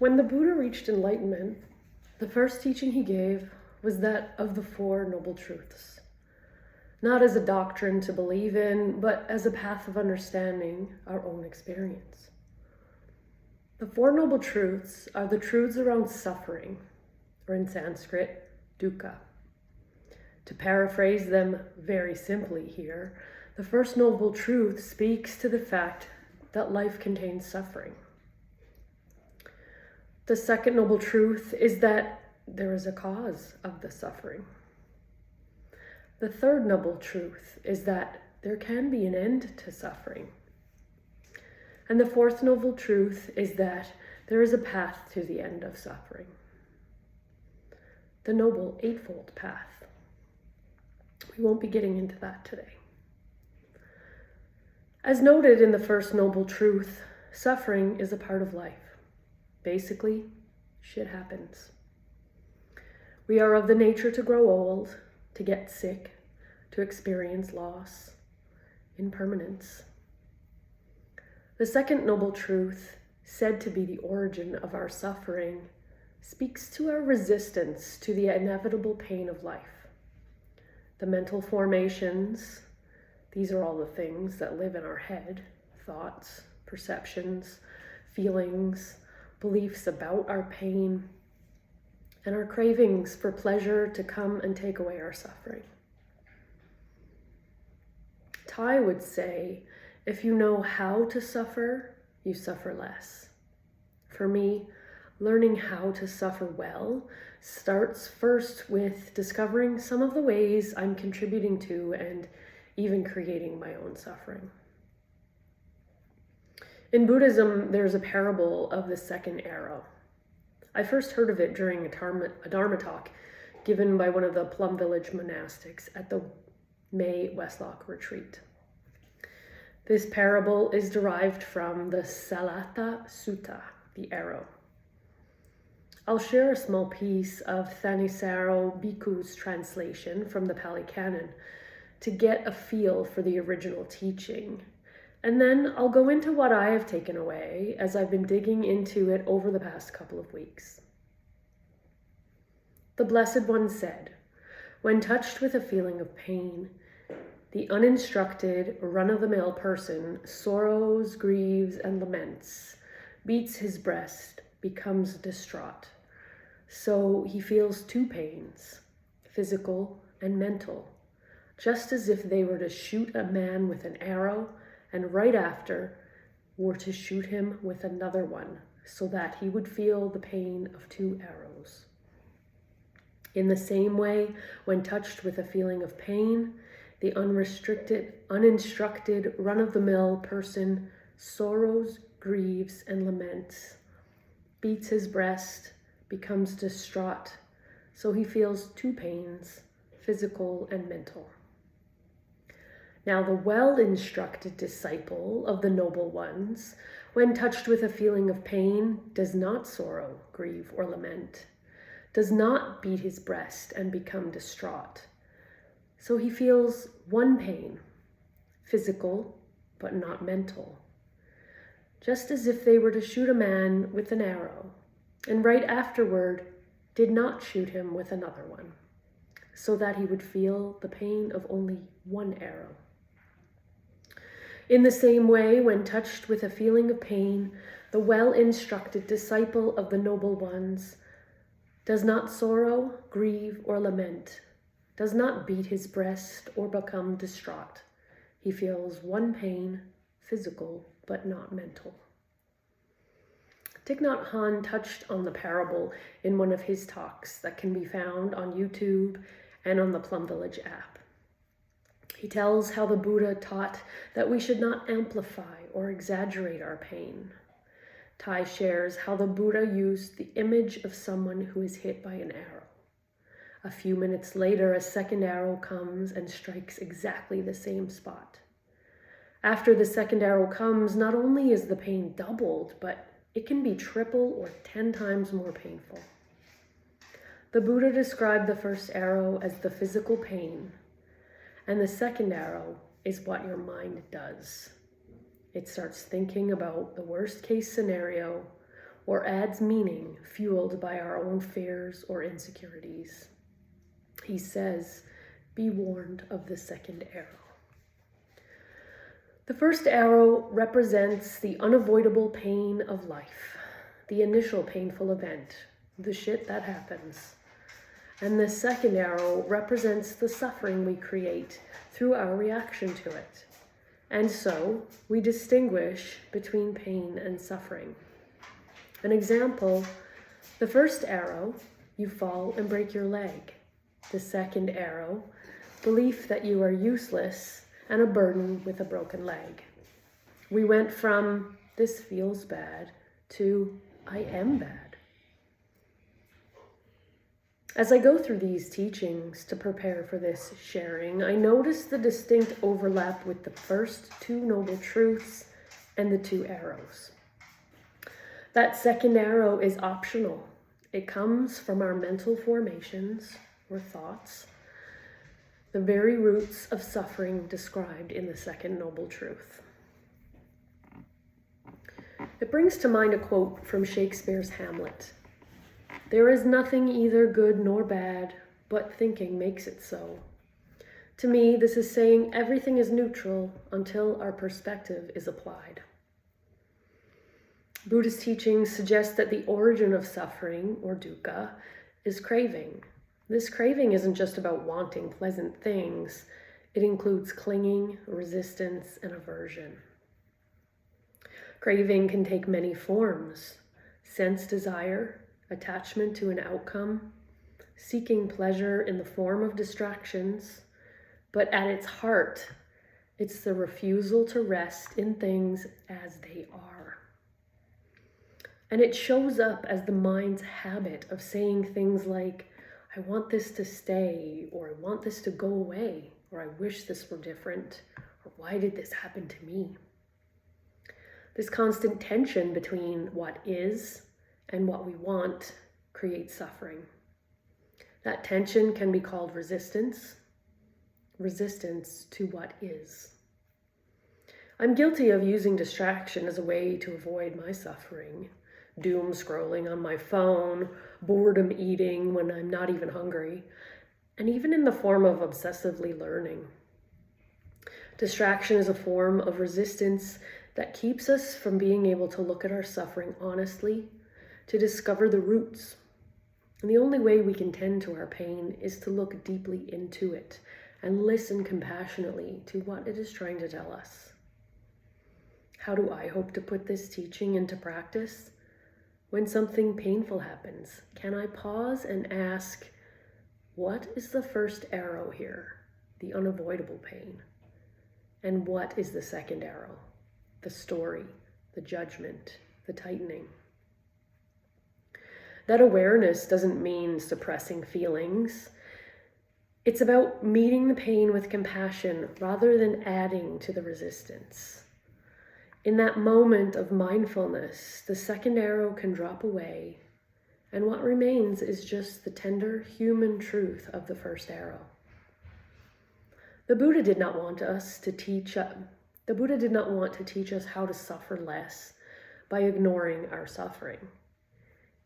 When the Buddha reached enlightenment, the first teaching he gave was that of the Four Noble Truths, not as a doctrine to believe in, but as a path of understanding our own experience. The Four Noble Truths are the truths around suffering, or in Sanskrit, dukkha. To paraphrase them very simply here, the first noble truth speaks to the fact that life contains suffering. The second noble truth is that there is a cause of the suffering. The third noble truth is that there can be an end to suffering. And the fourth noble truth is that there is a path to the end of suffering. The Noble Eightfold Path. We won't be getting into that today. As noted in the first noble truth, suffering is a part of life. Basically, shit happens. We are of the nature to grow old, to get sick, to experience loss, impermanence. The second noble truth, said to be the origin of our suffering, speaks to our resistance to the inevitable pain of life. The mental formations, these are all the things that live in our head, thoughts, perceptions, feelings, beliefs about our pain, and our cravings for pleasure to come and take away our suffering. Thay would say, if you know how to suffer, you suffer less. For me, learning how to suffer well starts first with discovering some of the ways I'm contributing to and even creating my own suffering. In Buddhism, there's a parable of the second arrow. I first heard of it during a Dharma talk given by one of the Plum Village monastics at the May Westlock retreat. This parable is derived from the Salata Sutta, the arrow. I'll share a small piece of Thanissaro Bhikkhu's translation from the Pali Canon to get a feel for the original teaching. And then I'll go into what I have taken away as I've been digging into it over the past couple of weeks. The Blessed One said, when touched with a feeling of pain, the uninstructed, run-of-the-mill person sorrows, grieves, and laments, beats his breast, becomes distraught. So he feels two pains, physical and mental, just as if they were to shoot a man with an arrow and right after were to shoot him with another one, so that he would feel the pain of two arrows. In the same way, when touched with a feeling of pain, the uninstructed, run-of-the-mill person sorrows, grieves, and laments, beats his breast, becomes distraught, so he feels two pains, physical and mental. Now, the well-instructed disciple of the noble ones, when touched with a feeling of pain, does not sorrow, grieve, or lament, does not beat his breast and become distraught. So he feels one pain, physical, but not mental, just as if they were to shoot a man with an arrow, and right afterward did not shoot him with another one, so that he would feel the pain of only one arrow. In the same way, when touched with a feeling of pain, the well-instructed disciple of the noble ones does not sorrow, grieve, or lament, does not beat his breast or become distraught. He feels one pain, physical, but not mental. Thich Nhat Hanh touched on the parable in one of his talks that can be found on YouTube and on the Plum Village app. He tells how the Buddha taught that we should not amplify or exaggerate our pain. Thay shares how the Buddha used the image of someone who is hit by an arrow. A few minutes later, a second arrow comes and strikes exactly the same spot. After the second arrow comes, not only is the pain doubled, but it can be triple or 10 times more painful. The Buddha described the first arrow as the physical pain, and the second arrow is what your mind does. It starts thinking about the worst case scenario, or adds meaning fueled by our own fears or insecurities. He says, "Be warned of the second arrow." The first arrow represents the unavoidable pain of life, the initial painful event, the shit that happens. And the second arrow represents the suffering we create through our reaction to it. And so we distinguish between pain and suffering. An example, the first arrow, you fall and break your leg. The second arrow, belief that you are useless and a burden with a broken leg. We went from "this feels bad" to "I am bad." As I go through these teachings to prepare for this sharing, I notice the distinct overlap with the first two noble truths and the two arrows. That second arrow is optional. It comes from our mental formations or thoughts, the very roots of suffering described in the second noble truth. It brings to mind a quote from Shakespeare's Hamlet. "There is nothing either good nor bad, but thinking makes it so." To me, this is saying everything is neutral until our perspective is applied. Buddhist teachings suggest that the origin of suffering, or dukkha, is craving. This craving isn't just about wanting pleasant things. It includes clinging, resistance, and aversion. Craving can take many forms: sense desire, attachment to an outcome, seeking pleasure in the form of distractions, but at its heart, it's the refusal to rest in things as they are. And it shows up as the mind's habit of saying things like, "I want this to stay," or "I want this to go away," or "I wish this were different," or "why did this happen to me?" This constant tension between what is and what we want creates suffering. That tension can be called resistance to what is. I'm guilty of using distraction as a way to avoid my suffering. Doom scrolling on my phone, boredom eating when I'm not even hungry, and even in the form of obsessively learning. Distraction is a form of resistance that keeps us from being able to look at our suffering honestly, to discover the roots. And the only way we can tend to our pain is to look deeply into it and listen compassionately to what it is trying to tell us. How do I hope to put this teaching into practice? When something painful happens, can I pause and ask, what is the first arrow here? The unavoidable pain. And what is the second arrow? The story, the judgment, the tightening. That awareness doesn't mean suppressing feelings. It's about meeting the pain with compassion rather than adding to the resistance. In that moment of mindfulness, the second arrow can drop away, and what remains is just the tender human truth of the first arrow. The Buddha did not want to teach us how to suffer less by ignoring our suffering.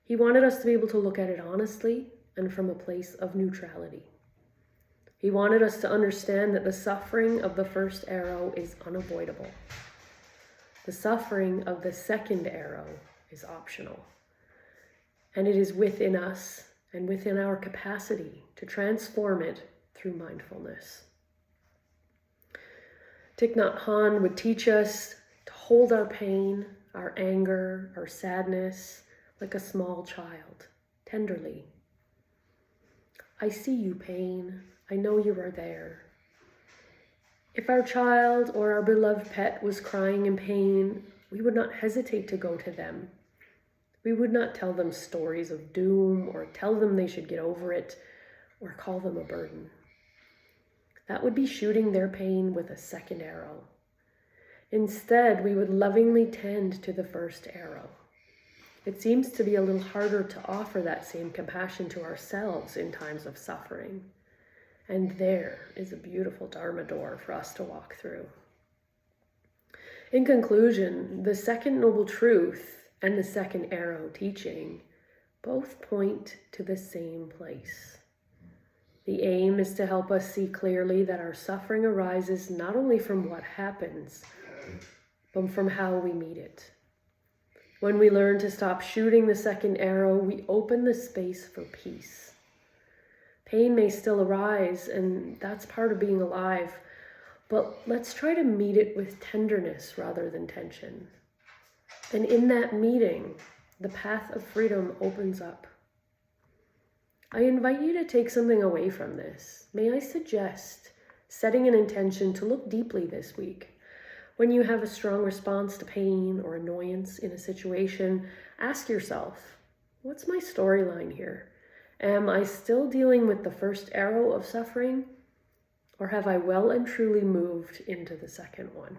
He wanted us to be able to look at it honestly and from a place of neutrality. He wanted us to understand that the suffering of the first arrow is unavoidable. The suffering of the second arrow is optional. And it is within us and within our capacity to transform it through mindfulness. Thich Nhat Hanh would teach us to hold our pain, our anger, our sadness, like a small child, tenderly. I see you, pain. I know you are there. If our child or our beloved pet was crying in pain, we would not hesitate to go to them. We would not tell them stories of doom or tell them they should get over it or call them a burden. That would be shooting their pain with a second arrow. Instead, we would lovingly tend to the first arrow. It seems to be a little harder to offer that same compassion to ourselves in times of suffering. And there is a beautiful Dharma door for us to walk through. In conclusion, the second noble truth and the second arrow teaching both point to the same place. The aim is to help us see clearly that our suffering arises not only from what happens, but from how we meet it. When we learn to stop shooting the second arrow, we open the space for peace. Pain may still arise, and that's part of being alive, but let's try to meet it with tenderness rather than tension. And in that meeting, the path of freedom opens up. I invite you to take something away from this. May I suggest setting an intention to look deeply this week. When you have a strong response to pain or annoyance in a situation, ask yourself, what's my storyline here? Am I still dealing with the first arrow of suffering, or have I well and truly moved into the second one?